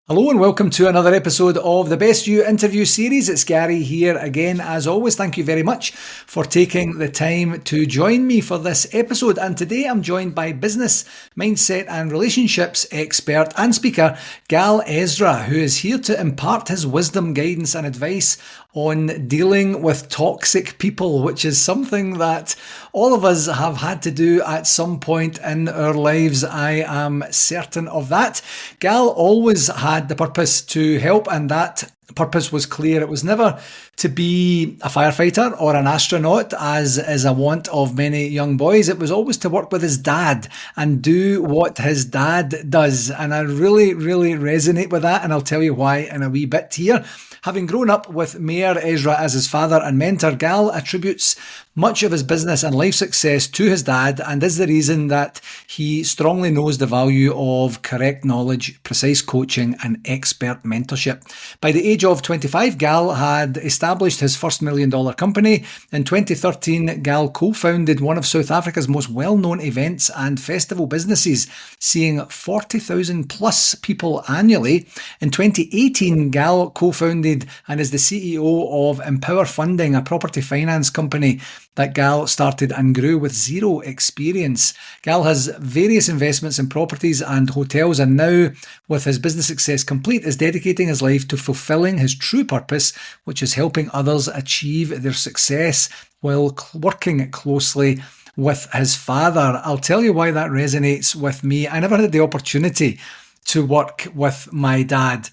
Hello and welcome to another episode of the Best You interview series. It's Gary here again. As always, thank you very much for taking the time to join me for this episode. And today I'm joined by business, mindset and relationships expert and speaker, Gal Ezra, who is here to impart his wisdom, guidance and advice on dealing with toxic people, which is something that all of us have had to do at some point in our lives. I am certain of that. Gal always had the purpose to help, and that purpose was clear. It was never to be a firefighter or an astronaut, as is a want of many young boys. It was always to work with his dad and do what his dad does. And I really, really resonate with that. And I'll tell you why in a wee bit here. Having grown up with Meir Ezra as his father and mentor, Gal attributes much of his business and life success to his dad, and is the reason that he strongly knows the value of correct knowledge, precise coaching, and expert mentorship. By the age of 25, Gal had established his first $1 million company. In 2013, Gal co-founded one of South Africa's most well-known events and festival businesses, seeing 40,000 plus people annually. In 2018, Gal co-founded and is the CEO of Empower Funding, a property finance company that Gal started and grew with zero experience. Gal has various investments in properties and hotels, and now, with his business success complete, is dedicating his life to fulfilling his true purpose, which is helping others achieve their success while working closely with his father. I'll tell you why that resonates with me. I never had the opportunity to work with my dad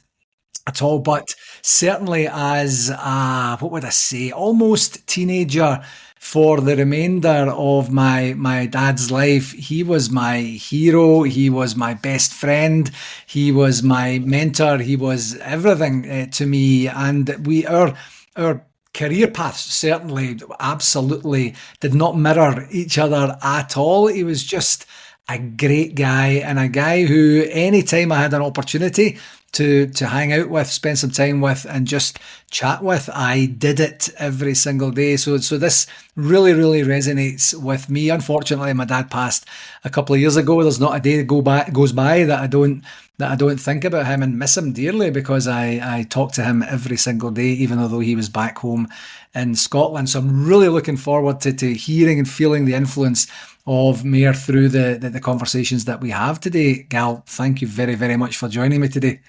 at all, but certainly as what would I say, almost teenager for the remainder of my dad's life. He was my hero. He was my best friend. He was my mentor. He was everything to me. And our career paths certainly absolutely did not mirror each other at all. He was just a great guy, and a guy who, anytime I had an opportunity to hang out with, spend some time with, and just chat with, I did it every single day. So this really, really resonates with me. Unfortunately, my dad passed a couple of years ago. There's not a day that goes by that I don't think about him and miss him dearly, because I talk to him every single day, even though he was back home in Scotland. So I'm really looking forward to hearing and feeling the influence of Meir through the conversations that we have today. Gal, thank you very, very much for joining me today.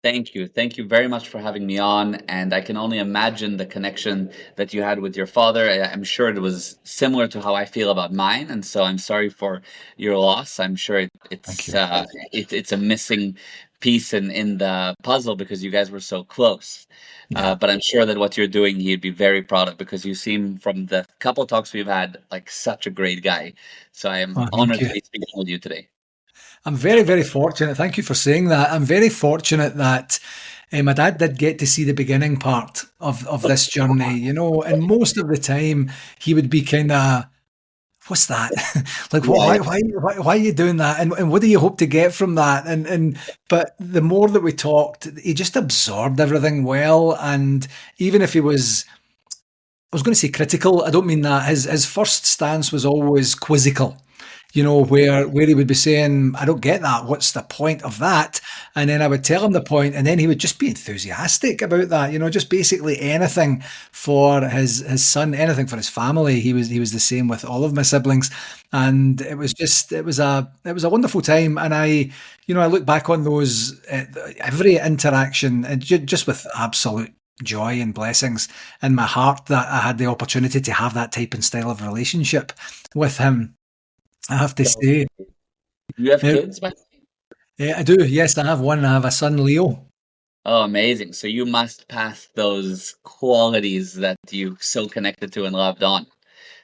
Thank you. Thank you very much for having me on. And I can only imagine the connection that you had with your father. I'm sure it was similar to how I feel about mine. And so I'm sorry for your loss. I'm sure Thank it's you. it's a missing piece in the puzzle because you guys were so close. Yeah. But I'm sure that what you're doing, he'd be very proud of, because you seem, from the couple talks we've had, like such a great guy. So I am Oh, thank honored to you. be speaking with you today. I'm very, very fortunate. Thank you for saying that. I'm very fortunate that my dad did get to see the beginning part of this journey, and most of the time he would be kind of, what's that? Like, Yeah, why are you doing that? And what do you hope to get from that? But the more that we talked, he just absorbed everything well. And even if he was, I was going to say critical, I don't mean that. His first stance was always quizzical, where he would be saying, I don't get that. What's the point of that? And then I would tell him the point, and then he would just be enthusiastic about that, just basically anything for his son, anything for his family. He was the same with all of my siblings. And it was a wonderful time. And I look back on those, every interaction, just with absolute joy and blessings in my heart that I had the opportunity to have that type and style of relationship with him. I have to so say, you have uh, kids, by I do. Yes, I have one. I have a son, Leo. Oh, amazing. So you must pass those qualities that you so connected to and loved on.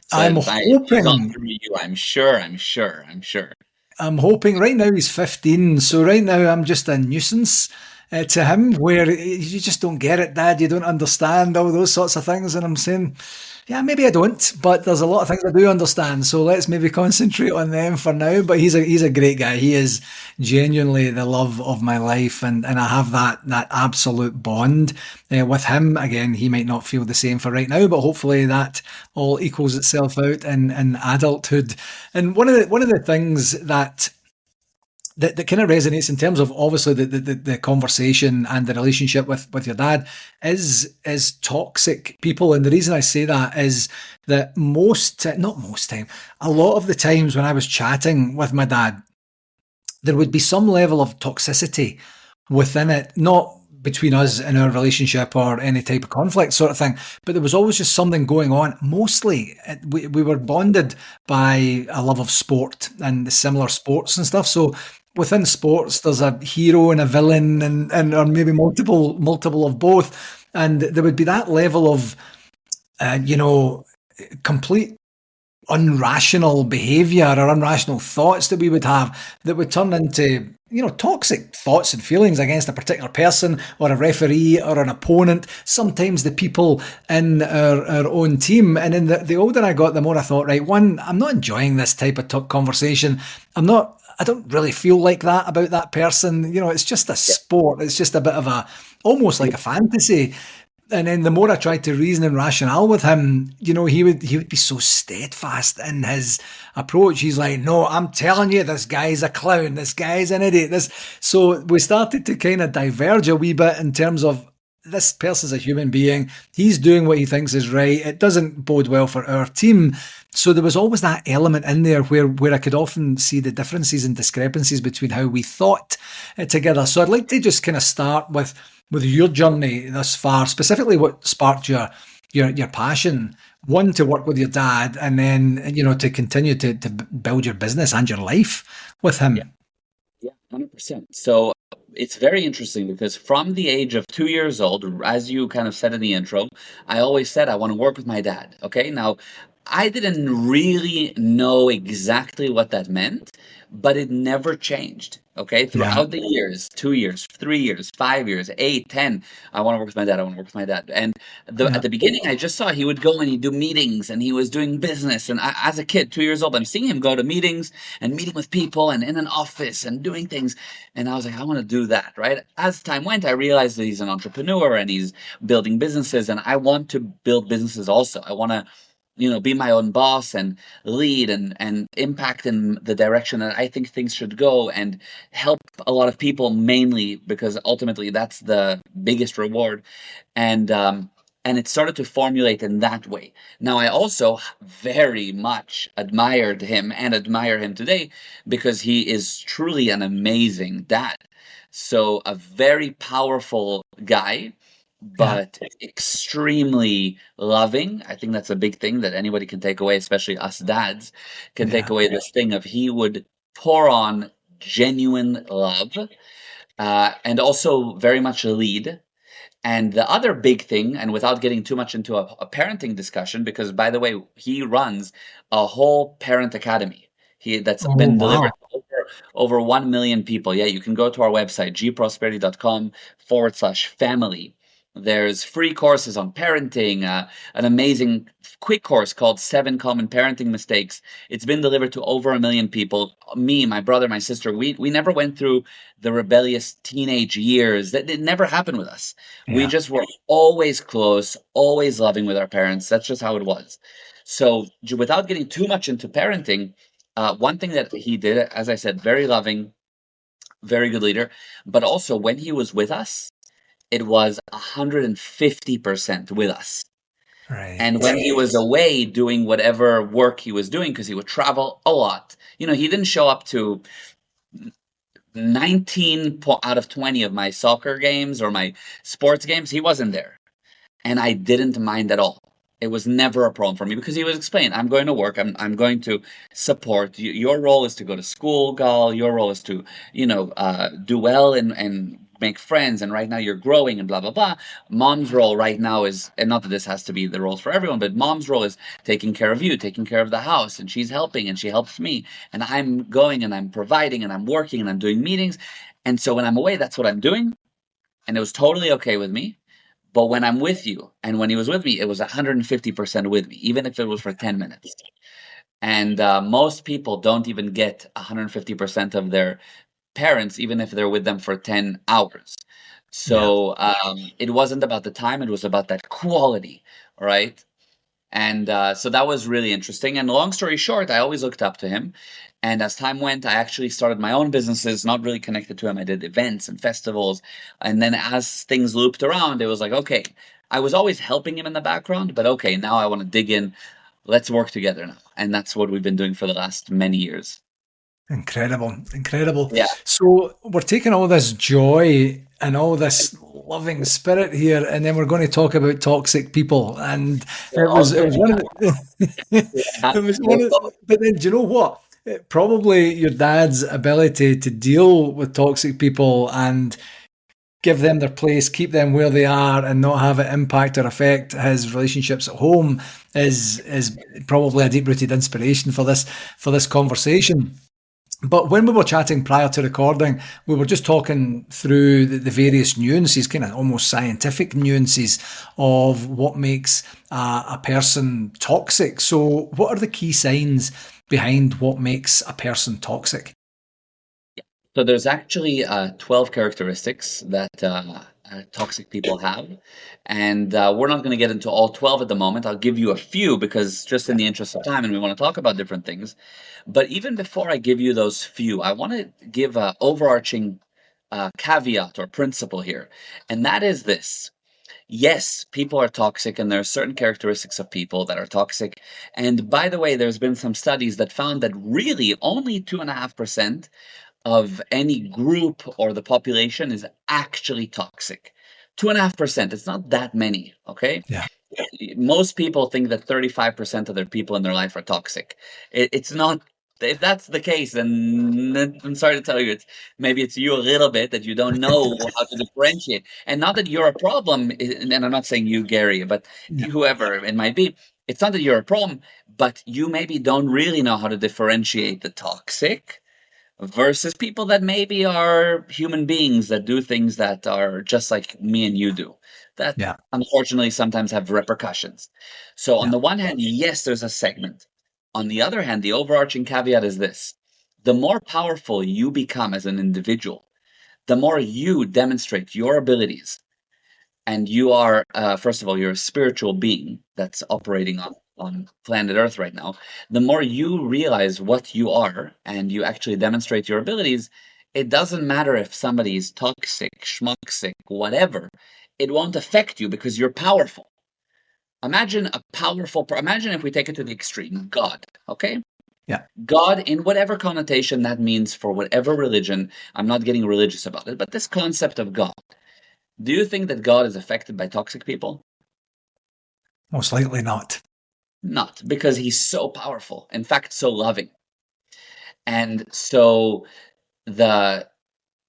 So I'm he's on hoping. through you, I'm sure, I'm sure, I'm sure. I'm hoping. Right now he's 15, so right now I'm just a nuisance to him. Where you just don't get it, Dad. You don't understand all those sorts of things, and I'm saying, yeah, maybe I don't, but there's a lot of things I do understand. So let's maybe concentrate on them for now. But he's a great guy. He is genuinely the love of my life, and I have that absolute bond with him. Again, he might not feel the same for right now, but hopefully that all equals itself out in adulthood. And one of the things that kind of resonates in terms of obviously the conversation and the relationship with your dad is toxic people. And the reason I say that is that not most time, a lot of the times when I was chatting with my dad, there would be some level of toxicity within it, not between us in our relationship or any type of conflict sort of thing, but there was always just something going on. Mostly, we were bonded by a love of sport and similar sports and stuff. So within sports, there's a hero and a villain, and or maybe multiple of both, and there would be that level of you know complete unrational behavior or unrational thoughts that we would have that would turn into toxic thoughts and feelings against a particular person or a referee or an opponent, sometimes the people in our own team. And then the older I got, the more I thought, right, one, I'm not enjoying this type of conversation. I don't really feel like that about that person. It's just a Yeah. sport. It's just a bit of almost like a fantasy. And then the more I tried to reason and rationale with him, he would be so steadfast in his approach. He's like, "No, I'm telling you, this guy's a clown. This guy's an idiot." So we started to kind of diverge a wee bit in terms of this person's a human being. He's doing what he thinks is right. It doesn't bode well for our team. So there was always that element in there where I could often see the differences and discrepancies between how we thought together. So I'd like to just kind of start with your journey thus far, specifically what sparked your passion, one, to work with your dad, and then to continue to build your business and your life with Yeah. him. Yeah, 100%. So it's very interesting because from the age of 2 years old, as you kind of said in the intro, I always said I want to work with my dad. Okay. Now, I didn't really know exactly what that meant, but it never changed. Okay. Yeah, Throughout the years, 2 years, 3 years, 5 years, eight, 10, I want to work with my dad. I want to work with my dad. And at yeah, the beginning, I just saw he would go and he'd do meetings and he was doing business. And as a kid, 2 years old, I'm seeing him go to meetings and meeting with people and in an office and doing things. And I was like, I want to do that, right? As time went, I realized that he's an entrepreneur and he's building businesses, and I want to build businesses also. I want to, be my own boss and lead and impact in the direction that I think things should go and help a lot of people, mainly because ultimately that's the biggest reward. And it started to formulate in that way. Now, I also very much admired him and admire him today because he is truly an amazing dad. So, a very powerful guy, yeah, but extremely loving. I think that's a big thing that anybody can take away, especially us dads, can take yeah, away this thing of he would pour on genuine love, and also very much lead. And the other big thing, and without getting too much into a parenting discussion, because by the way, he runs a whole parent academy. That's oh been delivered wow, to over 1 million people. Yeah, you can go to our website, gprosperity.com/family. There's free courses on parenting, an amazing quick course called 7 Common Parenting Mistakes. It's been delivered to over 1 million people. Me, my brother, my sister, we never went through the rebellious teenage years. That it never happened with us. We yeah, just were always close, always loving with our parents. That's just how it was. So, without getting too much into parenting, one thing that he did, as I said, very loving, very good leader, but also when he was with us, it was 150% with us. And right, when he was away doing whatever work he was doing, because he would travel a lot, he didn't show up to 19 out of 20 of my soccer games or my sports games. He wasn't there. And I didn't mind at all. It was never a problem for me because he was explaining, I'm going to work, I'm going to support you. Your role is to go to school, Gal. Your role is to, do well and make friends. And right now you're growing and blah, blah, blah. Mom's role right now is, and not that this has to be the roles for everyone, but mom's role is taking care of you, taking care of the house. And she's helping and she helps me. And I'm going and I'm providing and I'm working and I'm doing meetings. And so when I'm away, that's what I'm doing. And it was totally okay with me. But when I'm with you, and when he was with me, it was 150% with me, even if it was for 10 minutes. And most people don't even get 150% of their parents, even if they're with them for 10 hours. yeah, So it wasn't about the time, it was about that quality, right? And so that was really interesting. And long story short, I always looked up to him. And as time went, I actually started my own businesses, not really connected to him. I did events and festivals. And then as things looped around, it was like, okay, I was always helping him in the background, but okay, now I want to dig in. Let's work together now. And that's what we've been doing for the last many years. Incredible, incredible. Yeah. So we're taking all this joy and all this loving spirit here, and then we're going to talk about toxic people. And All it good. was one of Yeah. it was No one of, problem. but then do you know what? Probably your dad's ability to deal with toxic people and give them their place, keep them where they are, and not have it impact or affect his relationships at home is probably a deep rooted inspiration for this conversation. But when we were chatting prior to recording, we were just talking through the various nuances, kind of almost scientific nuances of what makes a person toxic. So, what are the key signs behind what makes a person toxic? So there's actually 12 characteristics that toxic people have. And we're not going to get into all 12 at the moment. I'll give you a few because just in the interest of time and we want to talk about different things. But even before I give you those few, I want to give an overarching caveat or principle here. And that is this. Yes, people are toxic, and there are certain characteristics of people that are toxic. And by the way, there's been some studies that found that really only 2.5% of any group or the population is actually toxic. 2.5%. It's not that many. Okay. Yeah, Most people think that 35% of their people in their life are toxic. It's not. If that's the case, then I'm sorry to tell you, maybe it's you a little bit that you don't know how to differentiate, and not that you're a problem. And I'm not saying you, Gary, but yeah, whoever it might be. It's not that you're a problem, but you maybe don't really know how to differentiate the toxic versus people that maybe are human beings that do things that are just like me and you do, that yeah, unfortunately sometimes have repercussions. So on yeah, the one hand, yes, there's a segment. On the other hand, the overarching caveat is this: the more powerful you become as an individual, the more you demonstrate your abilities, and you are first of all, you're a spiritual being that's operating on planet earth right now. The more you realize what you are and you actually demonstrate your abilities, it doesn't matter if somebody is toxic, schmuxic, whatever. It won't affect you because you're powerful. Imagine a imagine if we take it to the extreme, God. Okay, yeah. God, in whatever connotation that means for whatever religion. I'm not getting religious about it, but this concept of God, do you think that God is affected by toxic people? Most likely not. Not, because he's so powerful, in fact, so loving. And so the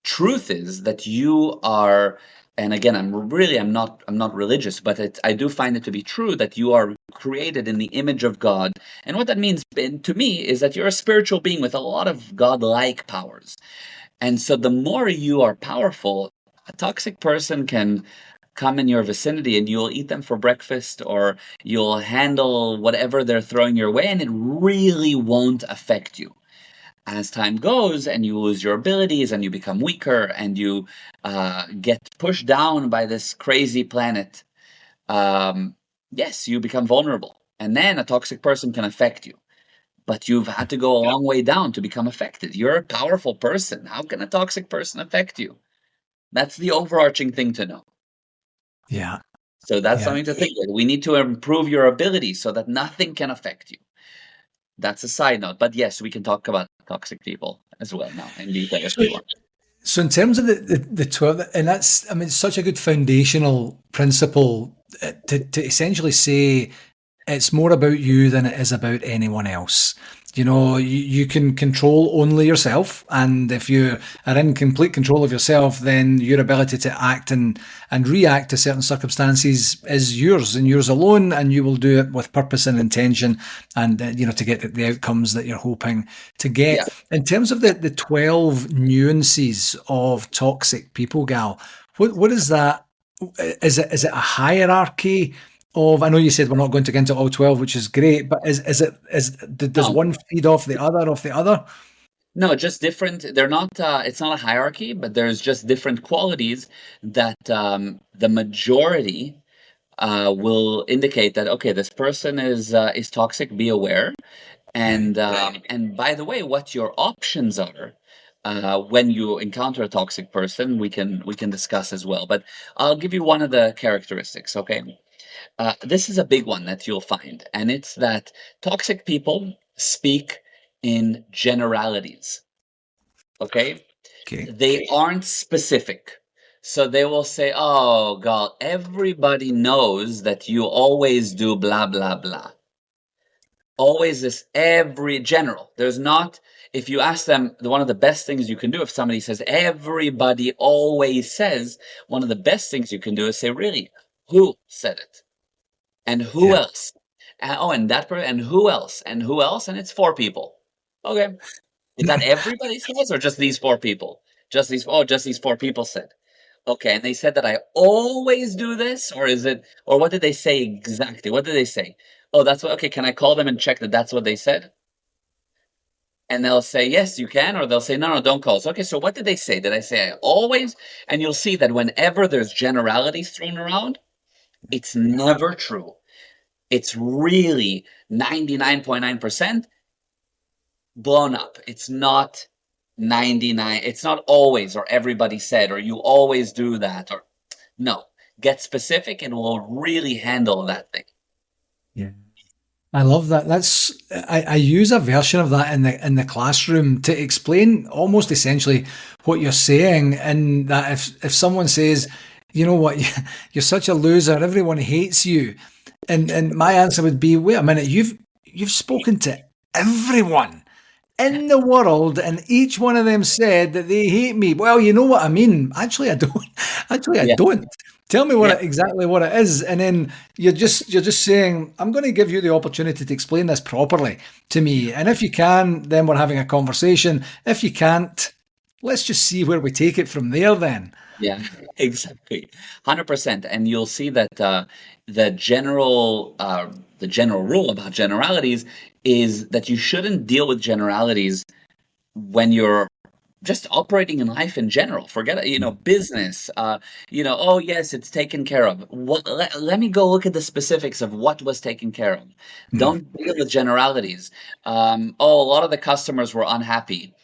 truth is that you are, and again, I'm not religious, but I do find it to be true that you are created in the image of God. And what that means to me is that you're a spiritual being with a lot of God-like powers. And so the more you are powerful, a toxic person can come in your vicinity and you'll eat them for breakfast, or you'll handle whatever they're throwing your way, and it really won't affect you. As time goes and you lose your abilities and you become weaker and you get pushed down by this crazy planet, yes, you become vulnerable. And then a toxic person can affect you. But you've had to go a long way down to become affected. You're a powerful person. How can a toxic person affect you? That's the overarching thing to know. Yeah, So that's yeah. something to think with. We need to improve your ability so that nothing can affect you. That's a side note. But yes, we can talk about toxic people as well now in detail if So, you want. so in terms of the 12, and that's, I mean, it's such a good foundational principle to essentially say it's more about you than it is about anyone else. You know, you can control only yourself, and if you are in complete control of yourself, then your ability to act and react to certain circumstances is yours and yours alone, and you will do it with purpose and intention, and you know, to get the outcomes that you're hoping to Yeah. get. In terms of the 12 nuances of toxic people, Gal, what is that? Is it a hierarchy of? I know you said we're not going to get into all 12, which is great, but does No, one feed off the other? no, just different. They're not, it's not a hierarchy, but there's just different qualities that the majority will indicate that, okay, this person is toxic. Be aware. Right. And by the way, what your options are when you encounter a toxic person, we can discuss as well. But I'll give you one of the characteristics. Okay, this is a big one that you'll find, and it's that toxic people speak in generalities. Okay, Okay. they aren't specific. So they will say, "Oh, God, everybody knows that you always do blah blah blah." Always this every general. There's not, if you ask them, one of the best things you can do if somebody says everybody always says, one of the best things you can do is say, really, who said it? And who Yeah. else? Oh, and that person, and who else? And who else? And it's four people. Okay. Is that everybody says or just these four people? Just these four people said. Okay, and they said that I always do this, or is it, or what did they say exactly? What did they say? Oh, that's what, okay, can I call them and check that that's what they said? And they'll say, yes, you can, or they'll say, no, no, don't call. So, okay, so what did they say? Did I say I always? And you'll see that whenever there's generalities thrown around, it's never true. It's really 99.9% blown up. It's not 99, it's not always, or everybody said, or you always do that, or no. Get specific and we'll really handle that thing. Yeah. I love that. I use a version of that in the classroom to explain almost essentially what you're saying. And that if someone says, you know what, you're such a loser, everyone hates you, and my answer would be, wait a minute, you've spoken to everyone in the world, and each one of them said that they hate me. Well, you know what I mean. Actually, I don't. Actually, I Yeah, don't. Tell me yeah, exactly what it is, and then you're just saying, I'm going to give you the opportunity to explain this properly to me. And if you can, then we're having a conversation. If you can't, let's just see where we take it from there. Then. yeah, exactly. 100%. And you'll see that the general rule about generalities is that you shouldn't deal with generalities when you're just operating in life in general. Forget it, business. Oh yes, it's taken care of. Let me go look at the specifics of what was taken care of. Hmm. Don't deal with generalities. A lot of the customers were unhappy.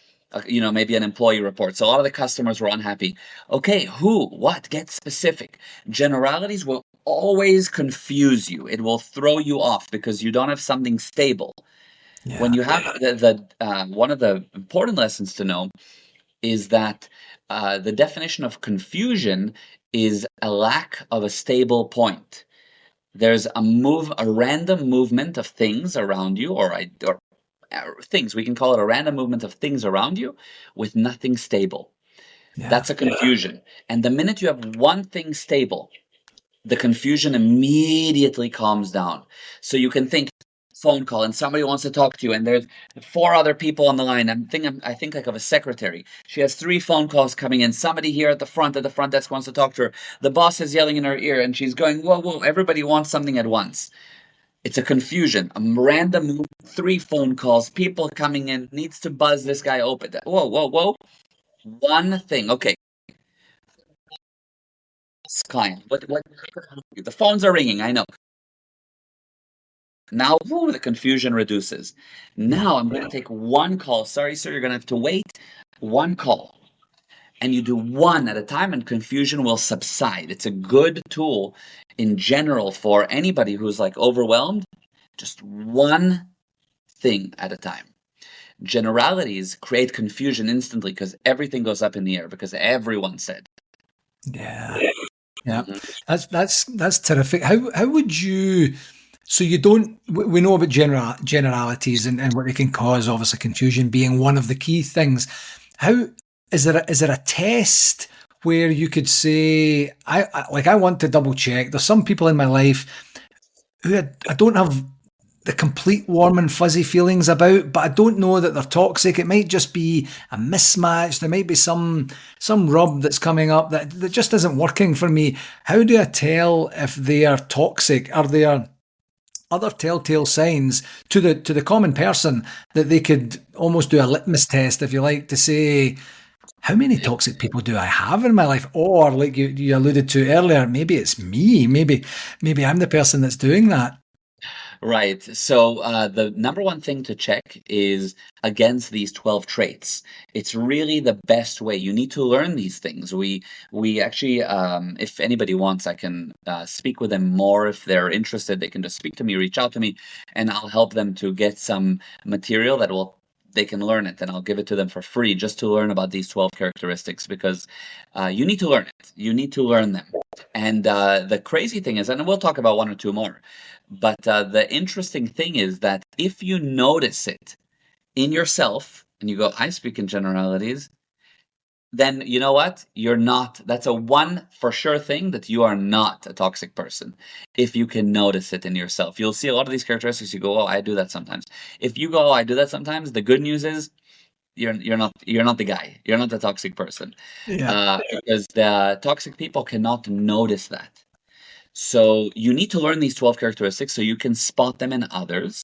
Maybe an employee report. So a lot of the customers were unhappy. Okay, who, what? Get specific. Generalities will always confuse you. It will throw you off because you don't have something stable. When Yeah. you have one of the important lessons to know is that the definition of confusion is a lack of a stable point. There's a random movement of things around you, or things. We can call it a random movement of things around you with nothing stable. Yeah. That's a confusion. And the minute you have one thing stable, the confusion immediately calms down. So you can think phone call and somebody wants to talk to you and there's four other people on the line. I think like of a secretary. She has three phone calls coming in. Somebody here at the front desk wants to talk to her. The boss is yelling in her ear and she's going, whoa, whoa, everybody wants something at once. It's a confusion, a random move, three phone calls, people coming in, needs to buzz this guy open. Whoa, whoa, whoa. One thing. Okay, client. What? The phones are ringing. I know. Now, woo, the confusion reduces. Yeah. Now I'm going to take one call. Sorry, sir, you're going to have to wait. One call. And you do one at a time, and confusion will subside. It's a good tool in general for anybody who's like overwhelmed. Just one thing at a time. Generalities create confusion instantly because everything goes up in the air because everyone said. Yeah. Yeah. Mhm. That's terrific. How would you? So you don't. We know about generalities and what they can cause. Obviously, confusion being one of the key things. How is there a test where you could say, I want to double check. There's some people in my life who I don't have the complete warm and fuzzy feelings about, but I don't know that they're toxic. It might just be a mismatch. There might be some rub that's coming up that just isn't working for me. How do I tell if they are toxic? Are there other telltale signs to the common person that they could almost do a litmus test, if you like, to say how many toxic people do I have in my life? Or like you alluded to earlier, maybe it's me. Maybe I'm the person that's doing that. Right. So the number one thing to check is against these 12 traits. It's really the best way. You need to learn these things. We actually, if anybody wants, I can speak with them more. If they're interested, they can just speak to me, reach out to me, and I'll help them to get some material that will they can learn it, and I'll give it to them for free just to learn about these 12 characteristics because you need to learn it. You need to learn them. And the crazy thing is, and we'll talk about one or two more. But the interesting thing is that if you notice it in yourself and you go, I speak in generalities, then you know what? You're not, that's a one for sure thing that you are not a toxic person. If you can notice it in yourself, you'll see a lot of these characteristics. You go, oh, I do that sometimes. If you go, oh, I do that sometimes, the good news is you're not the guy. You're not the toxic person. Yeah. Because the toxic people cannot notice that. So you need to learn these 12 characteristics so you can spot them in others.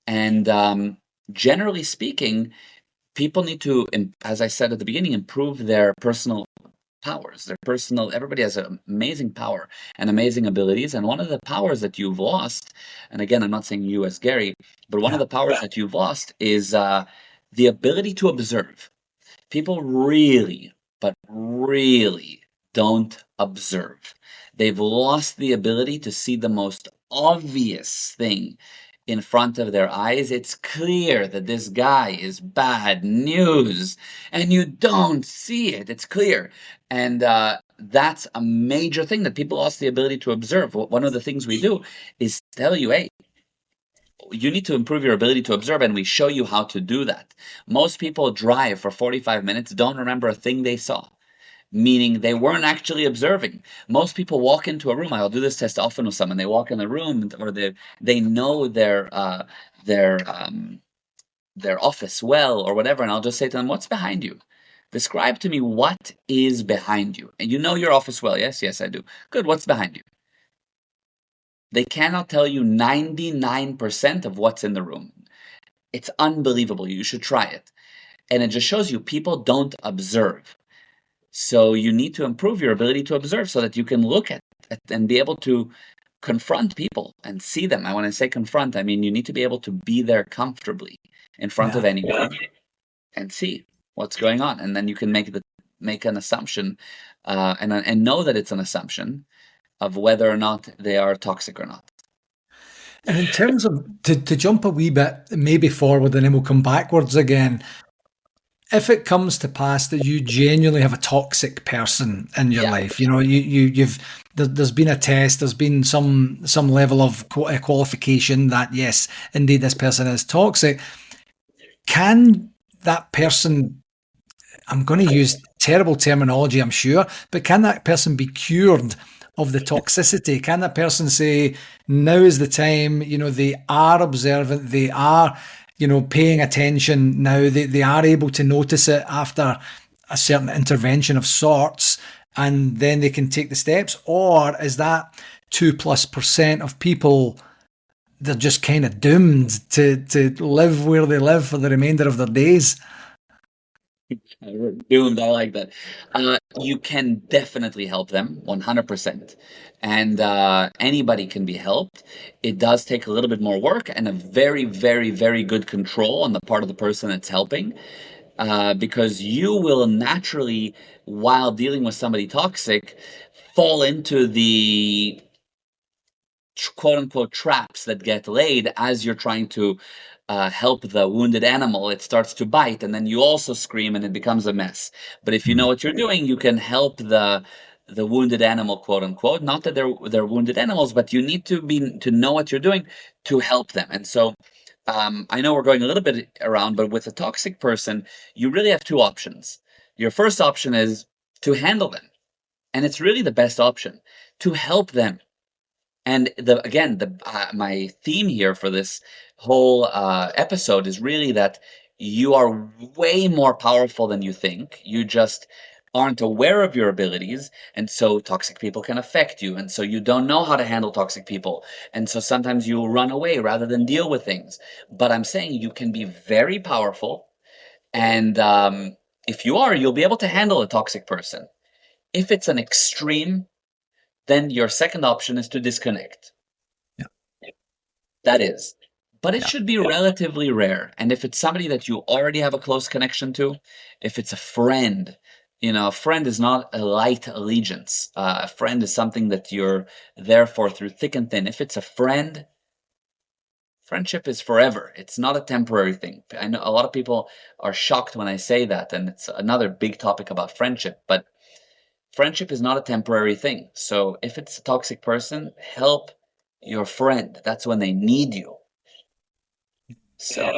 And generally speaking, people need to, as I said at the beginning, improve their personal powers. Everybody has an amazing power and amazing abilities. And one of the powers that you've lost, and again, I'm not saying you as Gary, but one of Yeah. the powers that you've lost is the ability to observe. People really, but really don't observe. They've lost the ability to see the most obvious thing in front of their eyes. It's clear that this guy is bad news, and you don't see it. It's clear. And that's a major thing that people lost the ability to observe. One of the things we do is tell you, hey, you need to improve your ability to observe, and we show you how to do that. Most people drive for 45 minutes, don't remember a thing they saw, meaning they weren't actually observing. Most people walk into a room. I'll do this test often with someone. They walk in the room, or they know their their office well, or whatever, and I'll just say to them, "What's behind you? Describe to me what is behind you." And you know your office well. Yes, yes, I do. Good. What's behind you? They cannot tell you 99% of what's in the room. It's unbelievable. You should try it. And it just shows you people don't observe. So you need to improve your ability to observe so that you can look at and be able to confront people and see them. I want to say confront, I mean you need to be able to be there comfortably in front of Yeah. anyone and see what's going on. And then you can make an assumption and know that it's an assumption of whether or not they are toxic or not. And in terms of to jump a wee bit, maybe forward, and then we'll come backwards again. If it comes to pass that you genuinely have a toxic person in your Yeah. life, you've there's been a test, there's been some level of qualification that yes, indeed this person is toxic. Can that person? I'm going to use terrible terminology, I'm sure, but can that person be cured of the toxicity? Can that person say, now is the time, they are observant, they are, paying attention now, they are able to notice it after a certain intervention of sorts, and then they can take the steps? Or is that 2+% of people, they're just kind of doomed to live where they live for the remainder of their days? Doomed, I like that. You can definitely help them, 100%. And anybody can be helped. It does take a little bit more work and a very, very, very good control on the part of the person that's helping, because you will naturally, while dealing with somebody toxic, fall into the quote unquote traps that get laid as you're trying to help the wounded animal. It starts to bite, and then you also scream, and it becomes a mess. But if you know what you're doing, you can help the wounded animal, quote unquote. Not that they're wounded animals, but you need to know what you're doing to help them. And so I know we're going a little bit around, but with a toxic person, you really have two options. Your first option is to handle them, and it's really the best option to help them. And my theme here for this whole episode is really that you are way more powerful than you think. You just aren't aware of your abilities, and so toxic people can affect you, and so you don't know how to handle toxic people, and so sometimes you'll run away rather than deal with things. But I'm saying you can be very powerful, and If you are, you'll be able to handle a toxic person. If it's an extreme, then your second option is to disconnect. Yeah. That is. But it Yeah. should be relatively rare. And if it's somebody that you already have a close connection to, if it's a friend, a friend is not a light allegiance. A friend is something that you're there for through thick and thin. If it's a friend, friendship is forever. It's not a temporary thing. I know a lot of people are shocked when I say that, and it's another big topic about friendship, but friendship is not a temporary thing. So if it's a toxic person, help your friend. That's when they need you. So,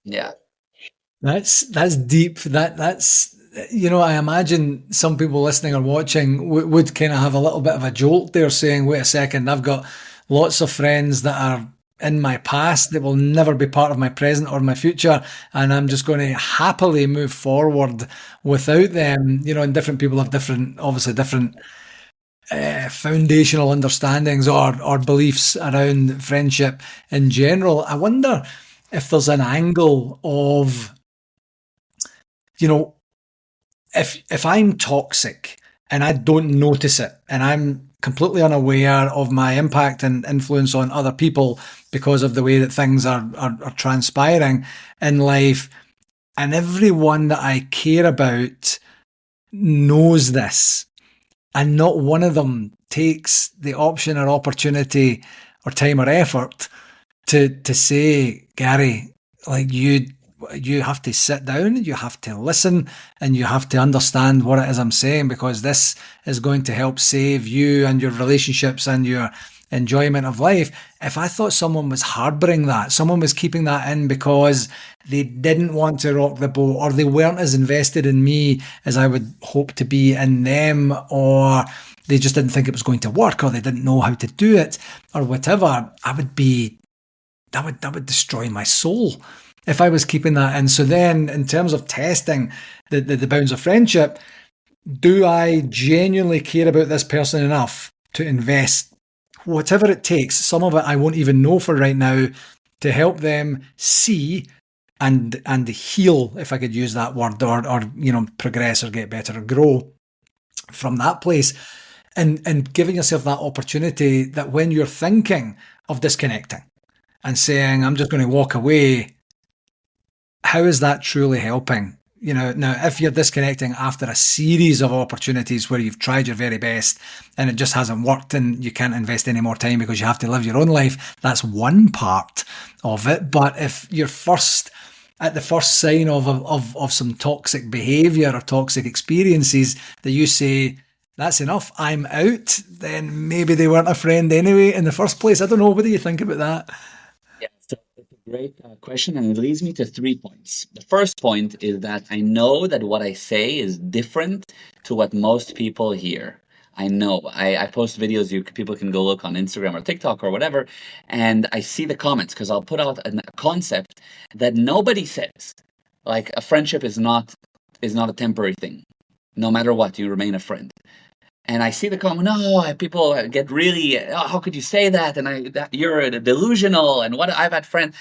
yeah. That's deep. That's I imagine some people listening or watching would kind of have a little bit of a jolt there, saying, "Wait a second, I've got lots of friends that are in my past that will never be part of my present or my future, and I'm just going to happily move forward without them." And different people have obviously different foundational understandings or beliefs around friendship in general. I wonder if there's an angle of you know, if I'm toxic and I don't notice it and I'm completely unaware of my impact and influence on other people because of the way that things are transpiring in life, and everyone that I care about knows this, and not one of them takes the option or opportunity or time or effort to say, Gary, like you have to sit down, you have to listen, and you have to understand what it is I'm saying, because this is going to help save you and your relationships and your enjoyment of life. If I thought someone was harboring that, someone was keeping that in because they didn't want to rock the boat, or they weren't as invested in me as I would hope to be in them, or they just didn't think it was going to work, or they didn't know how to do it, or whatever, that would destroy my soul if I was keeping that in. So then, in terms of testing the bounds of friendship, do I genuinely care about this person enough to invest whatever it takes? Some of it I won't even know for right now, to help them see and heal, if I could use that word, or progress or get better or grow from that place, and giving yourself that opportunity that when you're thinking of disconnecting and saying, I'm just going to walk away, how is that truly helping? Now, if you're disconnecting after a series of opportunities where you've tried your very best and it just hasn't worked and you can't invest any more time because you have to live your own life, that's one part of it. But if you're at the first sign of some toxic behavior or toxic experiences, that you say, that's enough, I'm out, then maybe they weren't a friend anyway in the first place. I don't know. What do you think about that? Yeah, so it's a great question, and it leads me to 3 points. The first point is that I know that what I say is different to what most people hear. I know. I post videos. People can go look on Instagram or TikTok or whatever, and I see the comments because I'll put out a concept that nobody says. Like, a friendship is not a temporary thing. No matter what, you remain a friend. And I see the comment, no, people get really, oh, how could you say that? And you're delusional. And what I've had friends.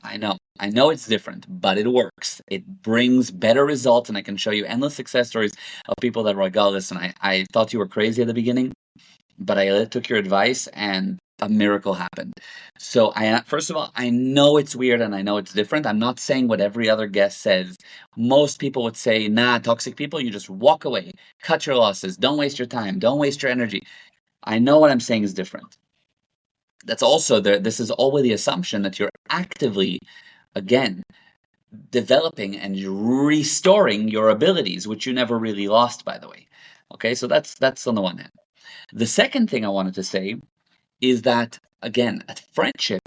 I know it's different, but it works. It brings better results, and I can show you endless success stories of people that were like, oh, listen, I thought you were crazy at the beginning, but I took your advice and a miracle happened. So first of all, I know it's weird and I know it's different. I'm not saying what every other guest says. Most people would say, nah, toxic people, you just walk away, cut your losses, don't waste your time, don't waste your energy. I know what I'm saying is different. That's also there. This is always the assumption that you're actively, again, developing and restoring your abilities, which you never really lost, by the way. Okay, so that's on the one hand. The second thing I wanted to say is that, again, a friendship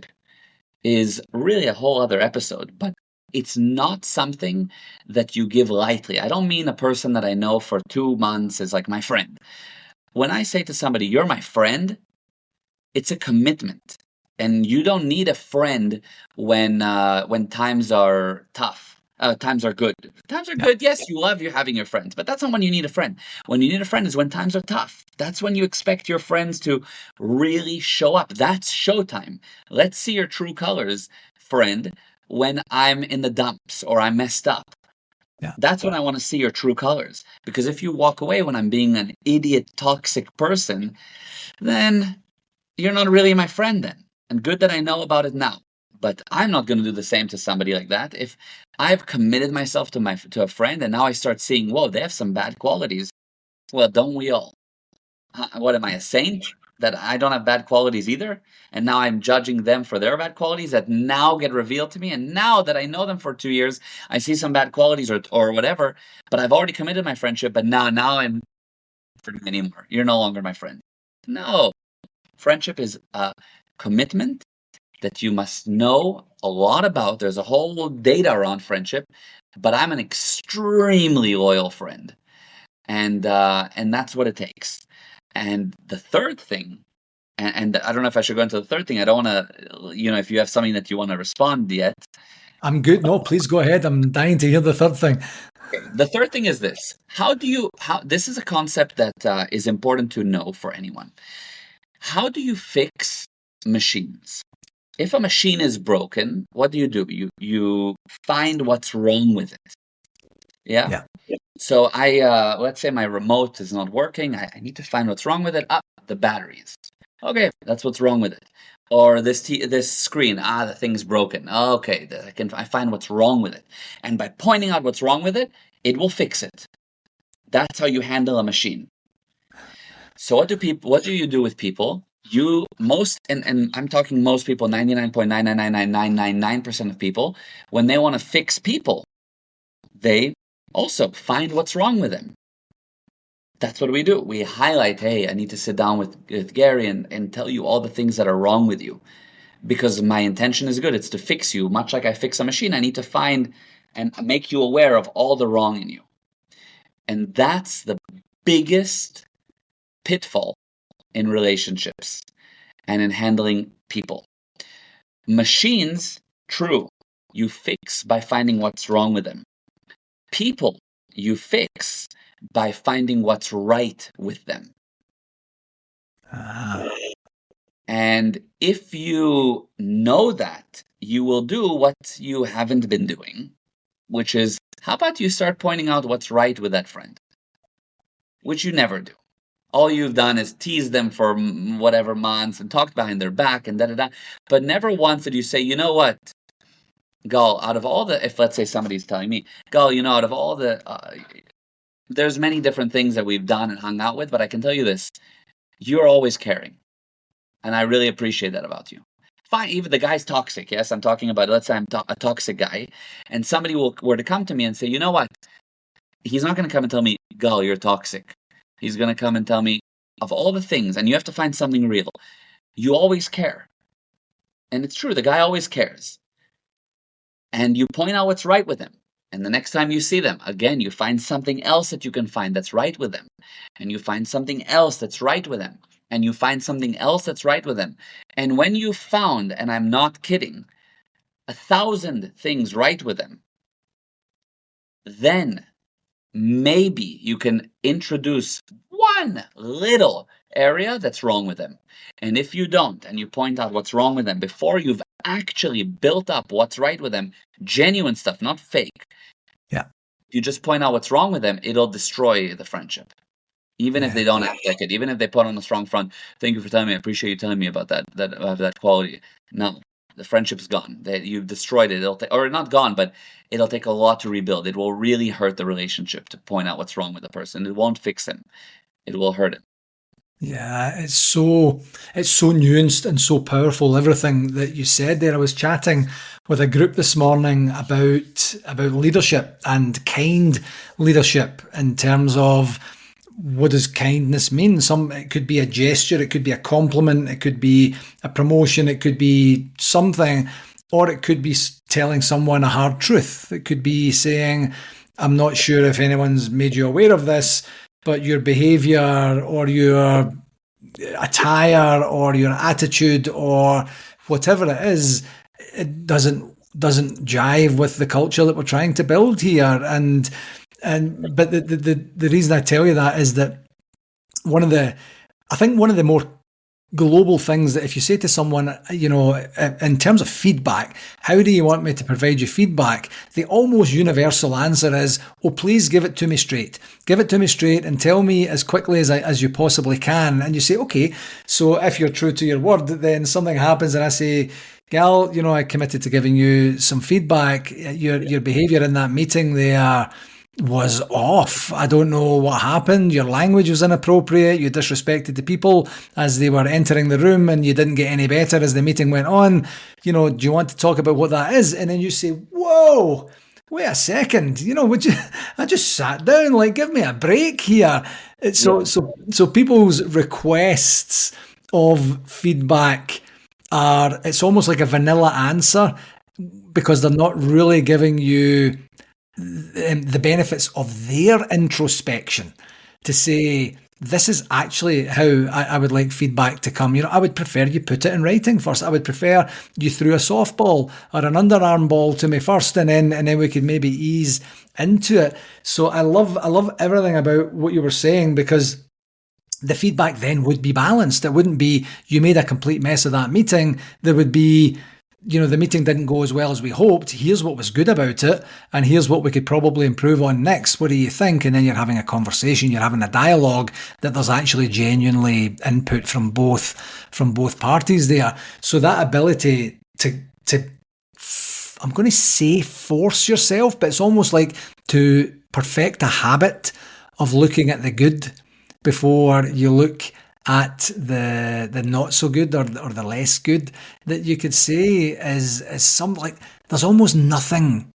is really a whole other episode, but it's not something that you give lightly. I don't mean a person that I know for 2 months is like my friend. When I say to somebody, you're my friend, it's a commitment. And you don't need a friend when times are tough. Times are good. Times are Yeah. good. Yes, you love you having your friends, but that's not when you need a friend. When you need a friend is when times are tough. That's when you expect your friends to really show up. That's showtime. Let's see your true colors, friend, when I'm in the dumps or I'm messed up. Yeah. That's when I want to see your true colors. Because if you walk away when I'm being an idiot, toxic person, then you're not really my friend then. And good that I know about it now. But I'm not going to do the same to somebody like that. If I've committed myself to a friend and now I start seeing, whoa, they have some bad qualities. Well, don't we all? What am I, a saint? That I don't have bad qualities either? And now I'm judging them for their bad qualities that now get revealed to me. And now that I know them for 2 years, I see some bad qualities or whatever, but I've already committed my friendship. But now I'm not for you anymore. You're no longer my friend. No, friendship is a commitment that you must know a lot about. There's a whole data around friendship, but I'm an extremely loyal friend, and that's what it takes. And the third thing, and I don't know if I should go into the third thing. I don't want to, if you have something that you want to respond yet. I'm good. No, please go ahead. I'm dying to hear the third thing. Okay. The third thing is this: how this is a concept that is important to know for anyone. How do you fix machines? If a machine is broken, what do? You find what's wrong with it. Yeah. Yeah. So let's say my remote is not working. I need to find what's wrong with it. The batteries. Okay, that's what's wrong with it. Or this screen. The thing's broken. Okay, I find what's wrong with it, and by pointing out what's wrong with it, it will fix it. That's how you handle a machine. So what do you do with people? And I'm talking most people, 99.9999999% of people, when they want to fix people, they also find what's wrong with them. That's what we do. We highlight, hey, I need to sit down with Gary and tell you all the things that are wrong with you. Because my intention is good. It's to fix you. Much like I fix a machine, I need to find and make you aware of all the wrong in you. And that's the biggest pitfall in relationships and in handling people. Machines, true, you fix by finding what's wrong with them. People, you fix by finding what's right with them. And if you know that, you will do what you haven't been doing, which is, how about you start pointing out what's right with that friend? Which you never do. All you've done is tease them for whatever months and talked behind their back and da-da-da. But never once did you say, you know what, Gal, out of all the, if let's say somebody's telling me, Gal, out of all the, there's many different things that we've done and hung out with, but I can tell you this, you're always caring. And I really appreciate that about you. Fine, even the guy's toxic. Yes, I'm talking about, let's say I'm a toxic guy, and somebody were to come to me and say, you know what, he's not going to come and tell me, Gal, you're toxic. He's going to come and tell me, of all the things, and you have to find something real. You always care. And it's true, the guy always cares. And you point out what's right with him. And the next time you see them, again, you find something else that you can find that's right with them. And you find something else that's right with them. And you find something else that's right with them. And when you found, and I'm not kidding, 1,000 things right with them, then maybe you can introduce one little area that's wrong with them. And if you don't, and you point out what's wrong with them before you've actually built up what's right with them, genuine stuff, not fake. Yeah. You just point out what's wrong with them, it'll destroy the friendship. Even if they don't act like it, even if they put on a strong front. Thank you for telling me. I appreciate you telling me about that quality. No, the friendship's gone. You've destroyed it. Or not gone, but it'll take a lot to rebuild. It will really hurt the relationship to point out what's wrong with the person. It won't fix him. It will hurt him. Yeah, it's so nuanced and so powerful. Everything that you said there. I was chatting with a group this morning about leadership and kind leadership in terms of, what does kindness mean? It could be a gesture, it could be a compliment, it could be a promotion, it could be something, or it could be telling someone a hard truth. It could be saying, I'm not sure if anyone's made you aware of this, but your behavior or your attire or your attitude or whatever it is, it doesn't jive with the culture that we're trying to build here. But the reason I tell you that is that one of the more global things that if you say to someone, in terms of feedback, how do you want me to provide you feedback? The almost universal answer is, oh, please give it to me straight. Give it to me straight and tell me as quickly as you possibly can. And you say, okay, so if you're true to your word, then something happens and I say, Gal, I committed to giving you some feedback. Your behavior in that meeting there was off. I don't know what happened. Your language was inappropriate. You disrespected the people as they were entering the room and you didn't get any better as the meeting went on. Do you want to talk about what that is? And then you say, whoa, wait a second. Would you, I just sat down, like, give me a break here. So people's requests of feedback it's almost like a vanilla answer because they're not really giving you the benefits of their introspection to say, this is actually how I would like feedback to come. I would prefer you put it in writing first. I would prefer you threw a softball or an underarm ball to me first, and then we could maybe ease into it. So I love everything about what you were saying, because the feedback then would be balanced. It wouldn't be you made a complete mess of that meeting. There would be, the meeting didn't go as well as we hoped. Here's what was good about it, and here's what we could probably improve on next. What do you think? And then you're having a conversation, you're having a dialogue that there's actually genuinely input from both parties there. So that ability to I'm going to say force yourself, but it's almost like to perfect a habit of looking at the good before you look at the not so good or the less good, that you could say is something like there's almost nothing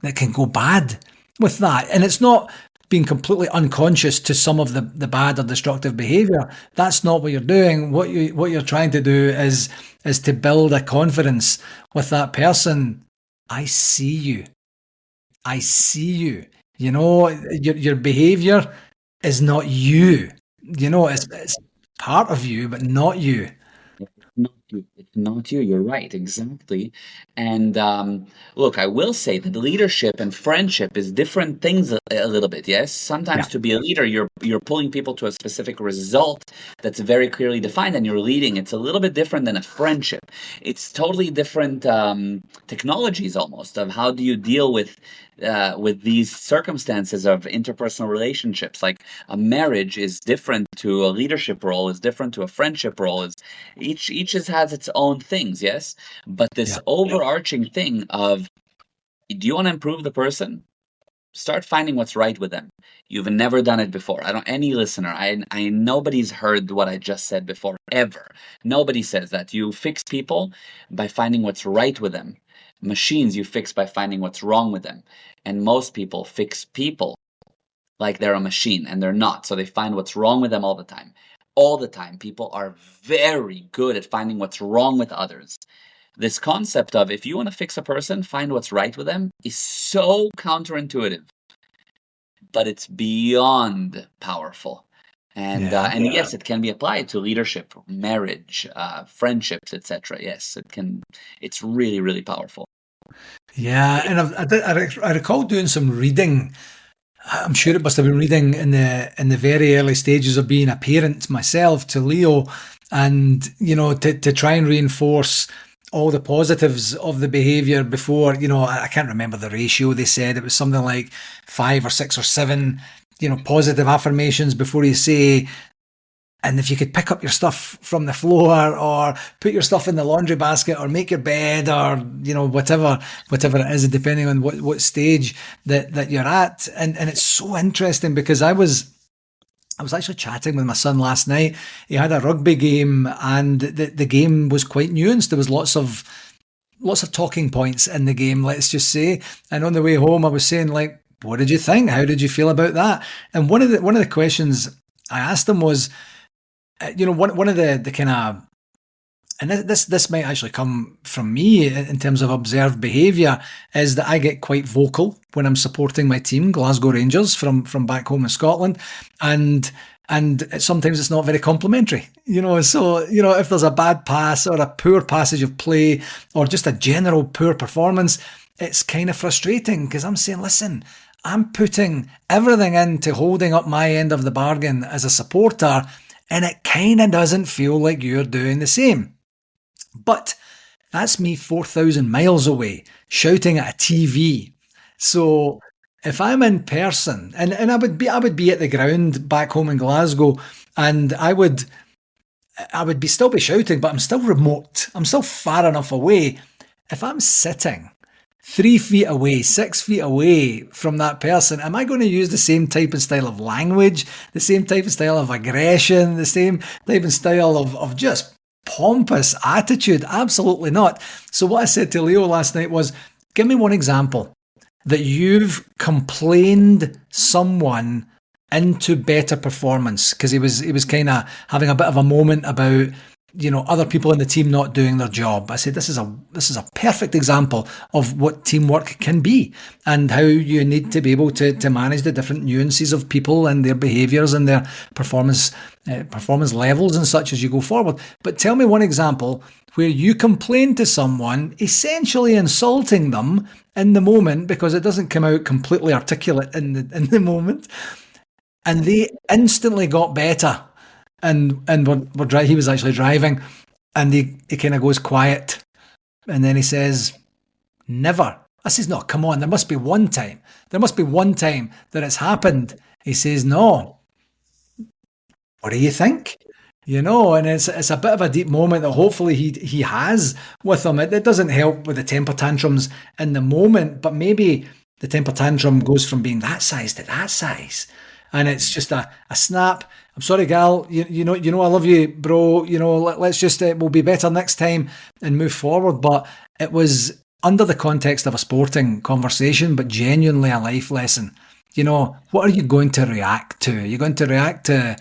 that can go bad with that. And it's not being completely unconscious to some of the bad or destructive behavior. That's not what you're doing. What you're trying to do is to build a confidence with that person. I see you. I see you. Your behavior is not you. It's part of you, but not you. Not you. It's not you. You're right. Exactly. And look, I will say that leadership and friendship is different things a little bit. Yes, sometimes Yeah. to be a leader, you're pulling people to a specific result that's very clearly defined, and you're leading. It's a little bit different than a friendship. It's totally different technologies almost of how do you deal with these circumstances of interpersonal relationships. Like a marriage is different to a leadership role, is different to a friendship role. Is each has its own things, yes. But this Yeah. overarching thing of, do you want to improve the person? Start finding what's right with them. You've never done it before. I don't any listener. I nobody's heard what I just said before ever. Nobody says that. You fix people by finding what's right with them. Machines you fix by finding what's wrong with them. And most people fix people like they're a machine, and they're not. So they find what's wrong with them all the time. All the time. People are very good at finding what's wrong with others. This concept of, if you want to fix a person, find what's right with them, is so counterintuitive, but it's beyond powerful. Yeah. And yes, it can be applied to leadership, marriage, friendships, etc. Yes, it can. It's really, really powerful. Yeah. And I recall doing some reading. I'm sure it must have been reading in the very early stages of being a parent myself to Leo, and to try and reinforce all the positives of the behavior before. I can't remember the ratio. They said it was something like 5 or 6 or 7 positive affirmations before you say, and if you could pick up your stuff from the floor, or put your stuff in the laundry basket, or make your bed, or whatever it is, depending on what stage that you're at. And it's so interesting because I was actually chatting with my son last night. He had a rugby game, and the game was quite nuanced. There was lots of talking points in the game, let's just say. And on the way home, I was saying, like, what did you think? How did you feel about that? And one of the questions I asked him was, one of the kind of, and this might actually come from me in terms of observed behaviour, is that I get quite vocal when I'm supporting my team, Glasgow Rangers, from back home in Scotland, and sometimes it's not very complimentary, So if there's a bad pass or a poor passage of play or just a general poor performance, it's kind of frustrating because I'm saying, listen, I'm putting everything into holding up my end of the bargain as a supporter. and it kind of doesn't feel like you're doing the same. But that's me 4,000 miles away shouting at a TV. So if I'm in person, and I would be at the ground back home in Glasgow, and I would be still be shouting, but I'm still remote. I'm still far enough away. If I'm sitting 3 feet away, 6 feet away from that person, am I going to use the same type and style of language, the same type and style of aggression, the same type and style of just pompous attitude? Absolutely not. So what I said to Leo last night was, give me one example that you've complained someone into better performance, because he was kind of having a bit of a moment about other people in the team not doing their job. I said this is a perfect example of what teamwork can be, and how you need to be able to manage the different nuances of people and their behaviours and their performance levels and such as you go forward. But tell me one example where you complain to someone, essentially insulting them in the moment, because it doesn't come out completely articulate in the moment, and they instantly got better. And he was actually driving, and he kind of goes quiet, and then he says, "Never." I says, "No, come on, there must be one time. There must be one time that it's happened." He says, "No." What do you think? And it's a bit of a deep moment that hopefully he has with him. It doesn't help with the temper tantrums in the moment, but maybe the temper tantrum goes from being that size to that size, and it's just a snap. I'm sorry, Gal. You know, I love you, bro. Let's just we'll be better next time and move forward. But it was under the context of a sporting conversation, but genuinely a life lesson. What are you going to react to? Are you going to react to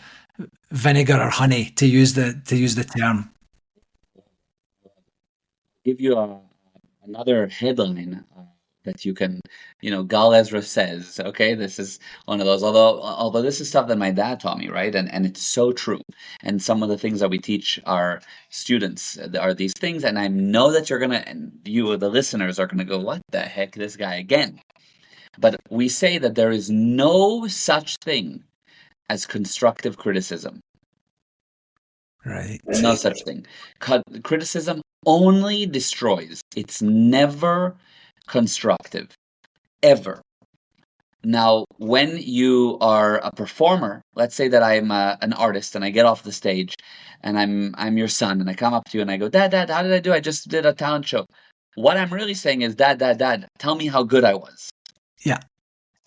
vinegar or honey, to use the term? Give you another headline that you can, Gal Ezra says, okay, this is one of those, although this is stuff that my dad taught me, right? And it's so true. And some of the things that we teach our students are these things, and I know that and you, the listeners, are gonna go, what the heck, this guy again? But we say that there is no such thing as constructive criticism. Right. No such thing. Criticism only destroys. It's never constructive, ever. Now, when you are a performer, let's say that I'm an artist and I get off the stage, and I'm your son, and I come up to you and I go, Dad, Dad, how did I do? I just did a talent show. What I'm really saying is, Dad, Dad, Dad, tell me how good I was. Yeah.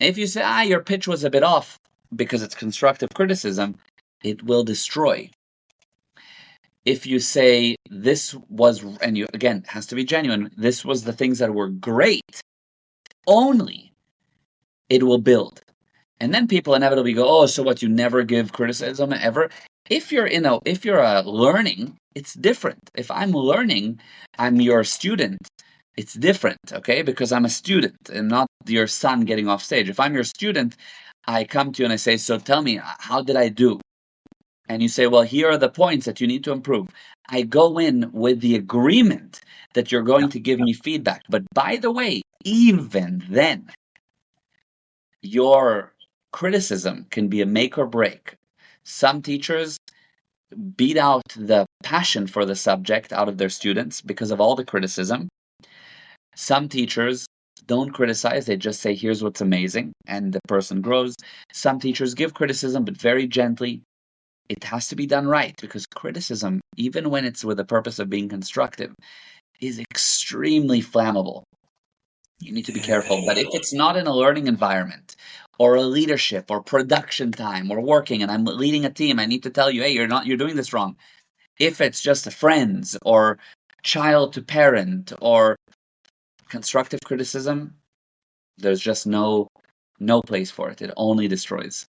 If you say, your pitch was a bit off, because it's constructive criticism, it will destroy. If you say this was, and you, again, has to be genuine, this was the things that were great, only it will build. And then people inevitably go, oh, so what, you never give criticism ever? If you're learning, it's different. If I'm learning, I'm your student, it's different, okay? Because I'm a student and not your son getting off stage. If I'm your student, I come to you and I say, so tell me, how did I do? And you say, well, here are the points that you need to improve. I go in with the agreement that you're going to give me feedback. But by the way, even then, your criticism can be a make or break. Some teachers beat out the passion for the subject out of their students because of all the criticism. Some teachers don't criticize, they just say, here's what's amazing, and the person grows. Some teachers give criticism, but very gently. It has to be done right, because criticism, even when it's with the purpose of being constructive, is extremely flammable. You need to be careful. But if it's not in a learning environment, or a leadership, or production time, or working, and I'm leading a team, I need to tell you, hey, you're doing this wrong. If it's just a friends, or child to parent, or constructive criticism, there's just no place for it. It only destroys.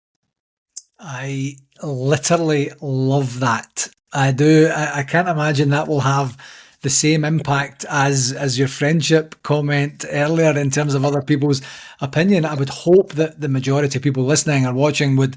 I literally love that. I do. I can't imagine that will have the same impact as your friendship comment earlier in terms of other people's opinion. I would hope that the majority of people listening or watching would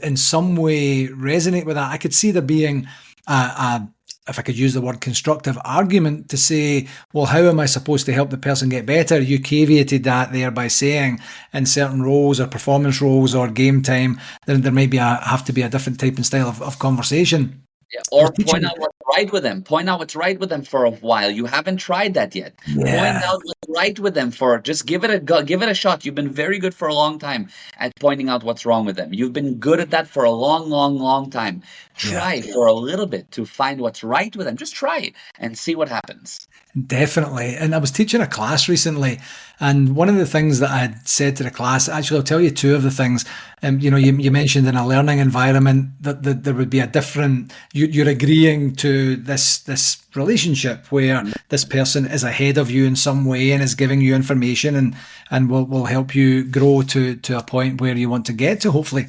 in some way resonate with that. I could see there being a if I could use the word constructive argument to say, well, how am I supposed to help the person get better? You caveated that there by saying in certain roles or performance roles or game time, then there may be have to be a different type and style of conversation. Yeah, I was or point teaching, out what's right with them. Point out what's right with them for a while. You haven't tried that yet. Point yeah, out what's right with them for just give it a go, give it a shot. You've been very good for a long time at pointing out what's wrong with them. You've been good at that for a long, long, long time. yeah. Try for a little bit to find what's right with them. Just try it and see what happens. Definitely. And I was teaching a class recently, and one of the things that I had said to the class, actually, I'll tell you two of the things. You mentioned in a learning environment that there would be a different, you're agreeing to this relationship where this person is ahead of you in some way and is giving you information and will help you grow to a point where you want to get to, hopefully.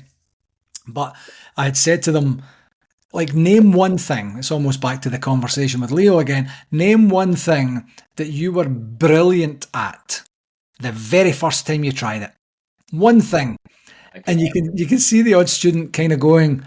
But I had said to them, like, name one thing. It's almost back to the conversation with Leo again. Name one thing that you were brilliant at the very first time you tried it. One thing. And you can see the odd student kind of going,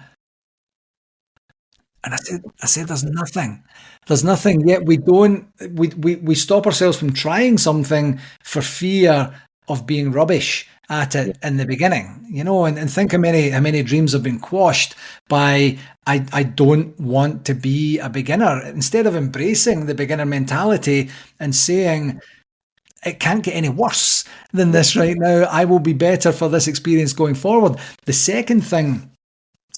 and I said, there's nothing. There's nothing yet. We stop ourselves from trying something for fear of being rubbish at Yeah. it in the beginning, and think how many dreams have been quashed by I don't want to be a beginner. Instead of embracing the beginner mentality and saying it can't get any worse than this right now, I will be better for this experience going forward. The second thing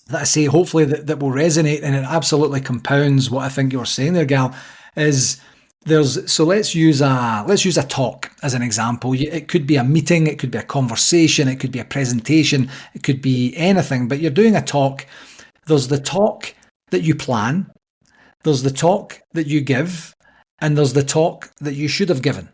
that I say, hopefully that will resonate, and it absolutely compounds what I think you're saying there, Gal, is let's use a talk as an example. It could be a meeting, it could be a conversation, it could be a presentation, it could be anything, but you're doing a talk. There's the talk that you plan, there's the talk that you give, and there's the talk that you should have given.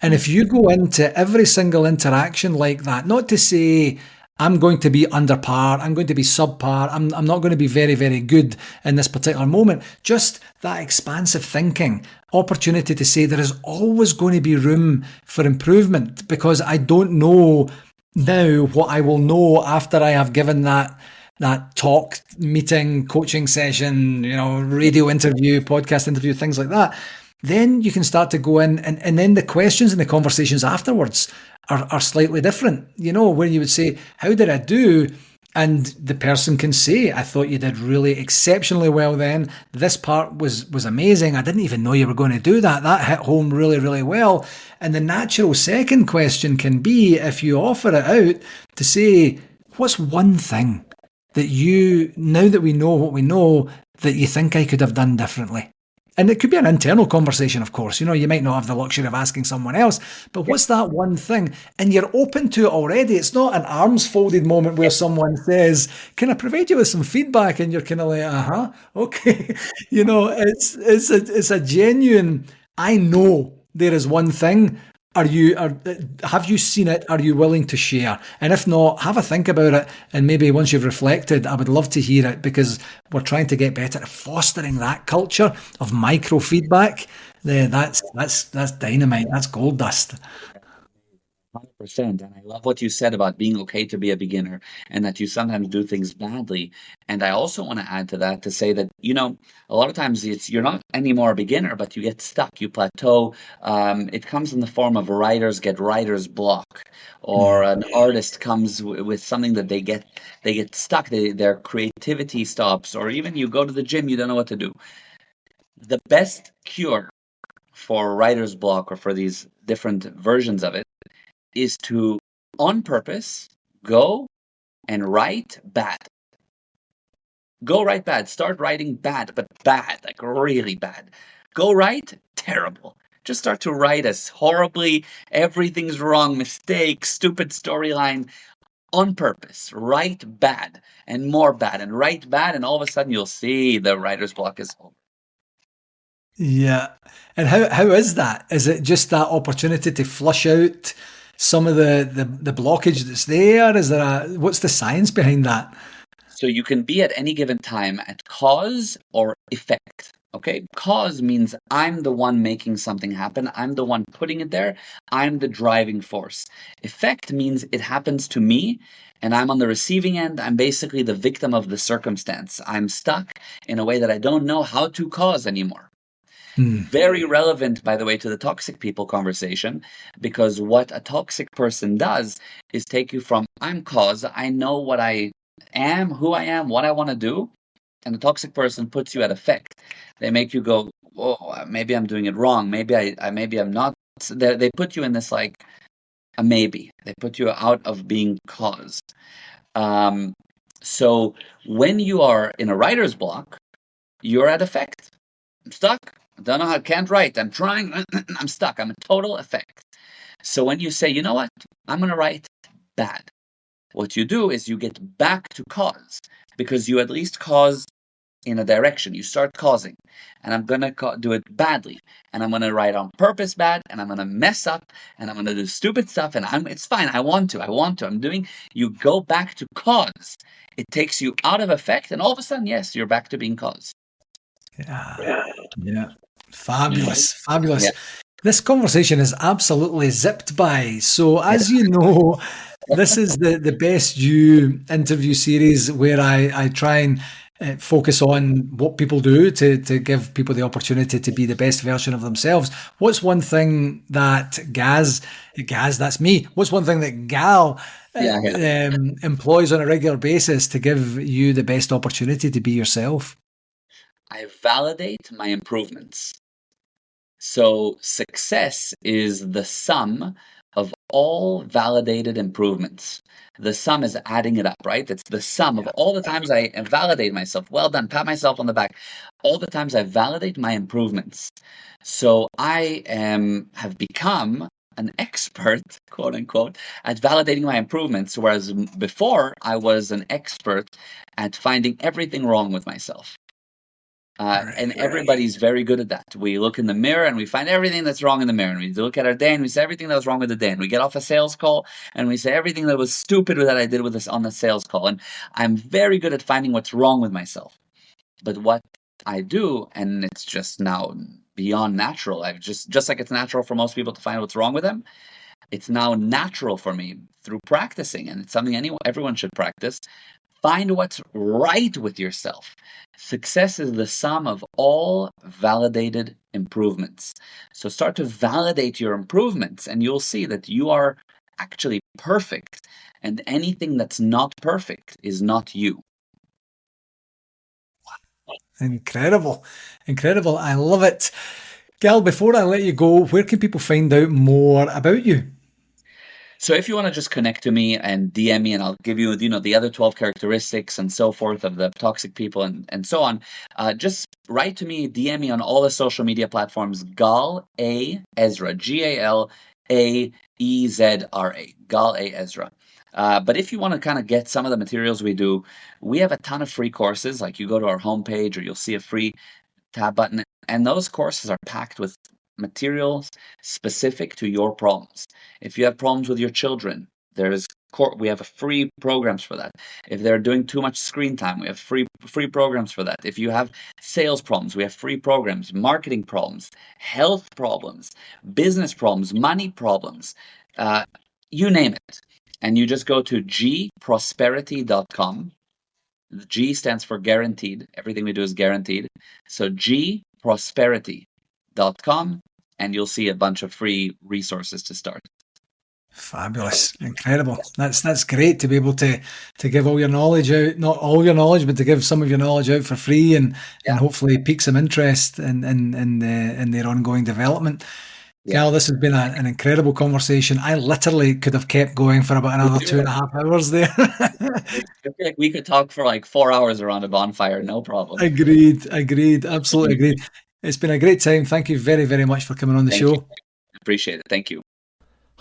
And if you go into every single interaction like that, not to say I'm going to be under par, I'm going to be subpar, I'm not going to be very, very good in this particular moment, just that expansive thinking, opportunity to say there is always going to be room for improvement, because I don't know now what I will know after I have given that talk, meeting, coaching session, radio interview, podcast interview, things like that. Then you can start to go in, and then the questions and the conversations afterwards are slightly different, where you would say, how did I do? And the person can say, I thought you did really exceptionally well then. This part was amazing. I didn't even know you were going to do that. That hit home really, really well. And the natural second question can be, if you offer it out, to say, what's one thing that now that we know what we know, that you think I could have done differently? And it could be an internal conversation, of course. You might not have the luxury of asking someone else, but what's that one thing? And you're open to it already. It's not an arms folded moment where someone says, can I provide you with some feedback? And you're kind of like, okay. It's a genuine, I know there is one thing. Have you seen it? Are you willing to share? And if not, have a think about it. And maybe once you've reflected, I would love to hear it, because we're trying to get better at fostering that culture of micro feedback. That's dynamite. That's gold dust. 100%. And I love what you said about being okay to be a beginner and that you sometimes do things badly. And I also want to add to that to say that, a lot of times you're not anymore a beginner, but you get stuck, you plateau. It comes in the form of writers get writer's block, or an artist comes with something that they get stuck, their creativity stops, or even you go to the gym, you don't know what to do. The best cure for writer's block, or for these different versions of it, is to, on purpose, go and write bad. Go write bad. Start writing bad, but bad, like really bad. Go write terrible. Just start to write as horribly, everything's wrong, mistakes, stupid storyline, on purpose. Write bad and more bad and write bad, and all of a sudden you'll see the writer's block is over. Yeah. And how is that? Is it just that opportunity to flush out some of the blockage that's there? What's the science behind that? So you can be at any given time at cause or effect. Okay, cause means I'm the one making something happen. I'm the one putting it there. I'm the driving force. Effect means it happens to me and I'm on the receiving end. I'm basically the victim of the circumstance. I'm stuck in a way that I don't know how to cause anymore. Hmm. Very relevant, by the way, to the toxic people conversation, because what a toxic person does is take you from I'm cause, I know what I am, who I am, what I want to do, and the toxic person puts you at effect. They make you go, oh, maybe I'm doing it wrong. Maybe maybe I'm not. They put you in this like a maybe. They put you out of being cause. Um, so when you are in a writer's block, you're at effect. I'm stuck. I don't know how. I can't write. I'm trying. I'm stuck. I'm a total effect. So when you say, you know what, I'm gonna write bad. What you do is you get back to cause because you at least cause in a direction. You start causing, and I'm gonna do it badly, and I'm gonna write on purpose bad, and I'm gonna mess up, and I'm gonna do stupid stuff, and it's fine. I want to. I want to. I'm doing. You go back to cause. It takes you out of effect, and all of a sudden, yes, you're back to being cause. Yeah. Yeah. Yeah. Fabulous. Yeah. Fabulous. This conversation is absolutely zipped by. So, Yeah. as you know, this is the Best You interview series where I try and focus on what people do to give people the opportunity to be the best version of themselves. What's one thing that Gaz, that's me. What's one thing that Gal Yeah. employs on a regular basis to give you the best opportunity to be yourself? I validate my improvements. So success is the sum of all validated improvements. The sum is adding it up, right? It's the sum of Yeah. all the times I validate myself. Well done, pat myself on the back. All the times I validate my improvements. So I have become an expert, quote unquote, at validating my improvements, whereas before I was an expert at finding everything wrong with myself. And Right. everybody's very good at that. We look in the mirror and we find everything that's wrong in the mirror. And we look at our day and we say everything that was wrong with the day. And we get off a sales call and we say everything that was stupid that I did with this on the sales call. And I'm very good at finding what's wrong with myself. But what I do, and it's just now beyond natural. I've just like it's natural for most people to find what's wrong with them. It's now natural for me through practicing, and it's something everyone should practice. Find what's right with yourself. Success is the sum of all validated improvements. So start to validate your improvements, and you'll see that you are actually perfect. And anything that's not perfect is not you. Incredible. Incredible. I love it. Gal, before I let you go, where can people find out more about you? So if you want to just connect to me and DM me, and I'll give you, the other 12 characteristics and so forth of the toxic people and so on, just write to me, DM me on all the social media platforms, Gal A. Ezra, Galaezra, Gal A. Ezra. But if you want to kind of get some of the materials we do, we have a ton of free courses. Like you go to our homepage or you'll see a free tab button. And those courses are packed with materials specific to your problems. If you have problems with your children, we have free programs for that. If they're doing too much screen time, we have free programs for that. If you have sales problems, we have free programs, marketing problems, health problems, business problems, money problems, uh, you name it. And you just go to gprosperity.com. The G stands for guaranteed. Everything we do is guaranteed. So gprosperity.com, and you'll see a bunch of free resources to start. Fabulous. Incredible. That's great to be able to give all your knowledge out, not all your knowledge, but to give some of your knowledge out for free and Yeah, hopefully pique some interest in their ongoing development. yeah. Gal, this has been an incredible conversation. I literally could have kept going for about Me another two too. and a half hours there. I feel like we could talk for like 4 hours around a bonfire, no problem. Agreed, agreed, absolutely agreed. It's been a great time. Thank you very, very much for coming on the Thank you. show. Appreciate it. Thank you.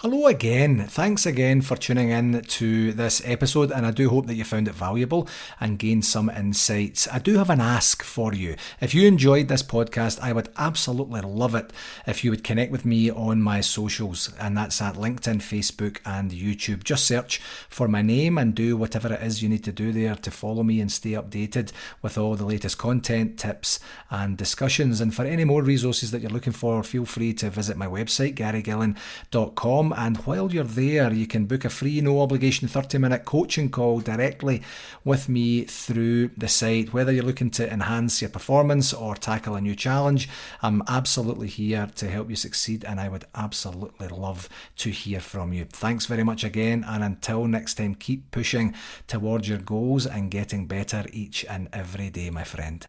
Hello again. Thanks again for tuning in to this episode, and I do hope that you found it valuable and gained some insights. I do have an ask for you. If you enjoyed this podcast, I would absolutely love it if you would connect with me on my socials, and that's at LinkedIn, Facebook, and YouTube. Just search for my name and do whatever it is you need to do there to follow me and stay updated with all the latest content, tips, and discussions. And for any more resources that you're looking for, feel free to visit my website, garygillen.com. And while you're there, you can book a free, no obligation 30-minute coaching call directly with me through the site. Whether you're looking to enhance your performance or tackle a new challenge, I'm absolutely here to help you succeed, and I would absolutely love to hear from you. Thanks very much again, and until next time, keep pushing towards your goals and getting better each and every day, my friend.